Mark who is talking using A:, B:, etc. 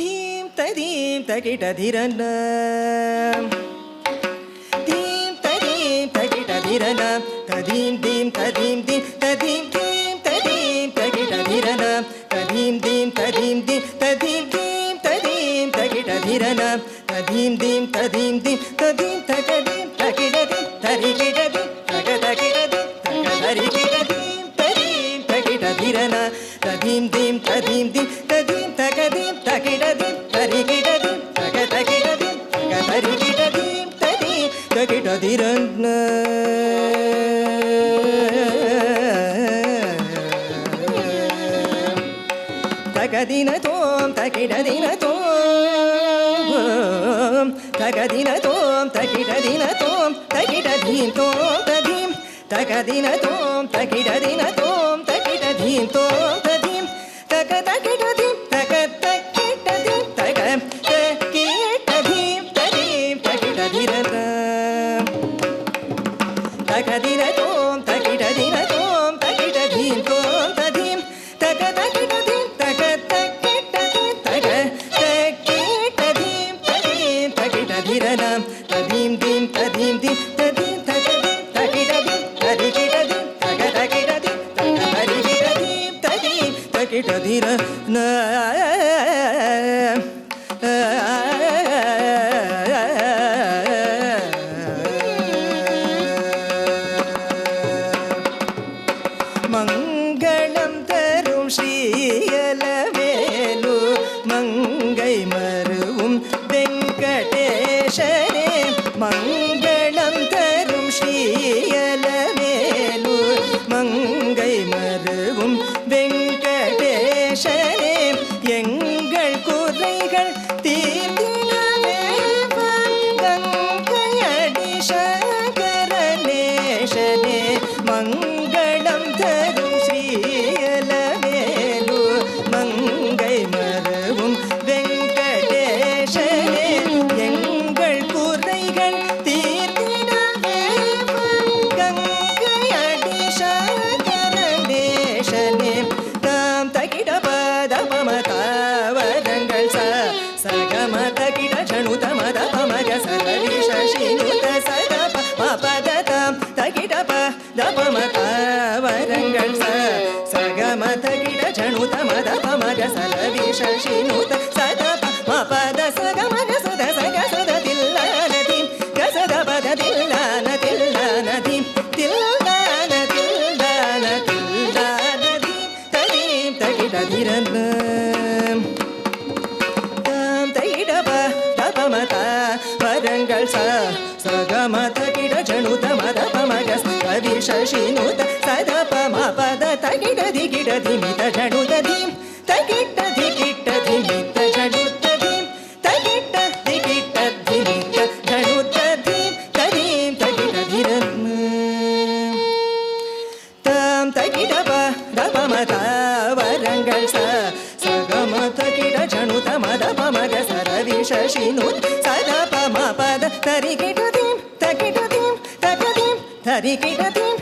A: ಧೀಂ ತದೀಂ ತಗಿಟ ಧಿರನ ಧೀಂ ತದೀಂ ತಗಿಟ ಧಿರನ ತದೀಂ ದೀಂ ತದೀಂ ದೀಂ ತದೀಂ ದೀಂ ತದೀಂ ತಗಿಟ ಧಿರನ ತದೀಂ ದೀಂ ತದೀಂ ದೀಂ ತದೀಂ ದೀಂ ತದೀಂ ತಗಿಟ ಧಿರನ ತದೀಂ ದೀಂ ತದೀಂ ದೀಂ ತದೀಂ ತಗದೀಂ ತಗಿಟ ದೀಂ ತರಿಗಿಟ ದೀಂ ತಗ ತಗಿಟ ದೀಂ ತಗ ತರಿಗಿಟ ದೀಂ ತದೀಂ ತಗಿಟ ಧಿರನ ತದೀಂ ದೀಂ ತದೀಂ ದೀಂ ತದೀಂ ತಗದೀಂ ತಗಿಟ ದೀಂ ತರಿಗಿಟ ದೀಂ ತಗ ತಗಿಟ ದೀಂ ತಗ ತರಿಗಿಟ ದೀಂ ತದೀಂ ತಗಿಟ ಧಿರನ ತಗದಿನ ತೋಂ ತಗಿಟ ದಿನ ತೋಂ ತಗದಿನ ತೋಂ ತಗಿಟ ದಿನ ತೋಂ ತಗಿಟ ಧೀಂ ತೋಂ ತದೀಂ ತಗದಿನ ತೋಂ ತಗಿಟ ದಿನ ತೋಂ ತಗಿಟ ಧೀಂ ತೋಂ ತದೀಂ ತಗ ತಗಿಟ ದೀಂ ತಗ ತಗಿಟ ದೀಂ ತಗ ತಗಿಟ ದೀಂ ತದೀಂ ತಗಿಟ ಧಿರನ ತಗದಿನ ತೋಂ ತಗಿಟ ದಿನ ತೋಂ ತಗಿಟ ಧೀಂ ತೋಂ ತದೀಂ ತಗ ತಗಿಟ ದೀಂ ತಗ ತಗಿಟ ದೀಂ ತಗ ತಗಿಟ ದೀಂ ತದೀಂ ತಗಿಟ ಧಿರನ ತದೀಂ ದೀಂ ತದೀಂ ದೀಂ ತದೀಂ ತಗದೀಂ ತಗಿಟ ದೀಂ ತರಿಗಿಟ ದೀಂ ತಗ ತಗಿಟ ದೀಂ ತಗ ತರಿಗಿಟ ದೀಂ ತದೀಂ ತಗಿಟ ಧಿರನ மங்களம் தரும் ஸ்ரீயலவேலு மங்கை மருவும் வெங்கடேசனே மங்களம் தரும் ஸ்ரீயலவேலு மங்கை மருவும் வெங்கடேசனே எங்கள் குறைகள் தீர்த்திடவே கங்கையடி சங்கரநேசனே மங்களம் தரும் ஸ்ரீயலவேலு மங்கை மருவும் வெங்கடேசனே எங்கள் குறைகள் தீர்த்திடவே கங்கையடி சங்கரநேசனே தாம் தகிட பத மமதாவரங்கள் சகம தகிட ஜணுத மத பமக சரவி சசினுத சதப மபத தாம் தகிட பத மமதாவரங்கள் சகம தகிட ஜணுத மத பமக சரவி சசினுத சதப மபத சகமக சத சக சத தில்லானதீம் கசத பத தில்லானதீம் தில்லான தில்லான தில்லானதீம் ததீம் தகிட ಧಿರನ தாம் தகிட பமத வரங்கள் சகம தகிட ஜணுத மத பமக கவி சசினுத சதப மபத தகிட திகிட திமித ஜணுத தீம் தகிட்ட திகிட்ட திமித ஜணுத தீம் தகிட்ட திகிட்ட திமித ஜணுத தீம் ததீம் தகிட ಧಿರನ தாம் தகிட பமத வரங்கள் சகம தகிட ஜணுத மத பமக சரவி சசினுத சதப மபத தரிகிட தீம் தகிட தீம் தகதீம் தரிகிட தீம்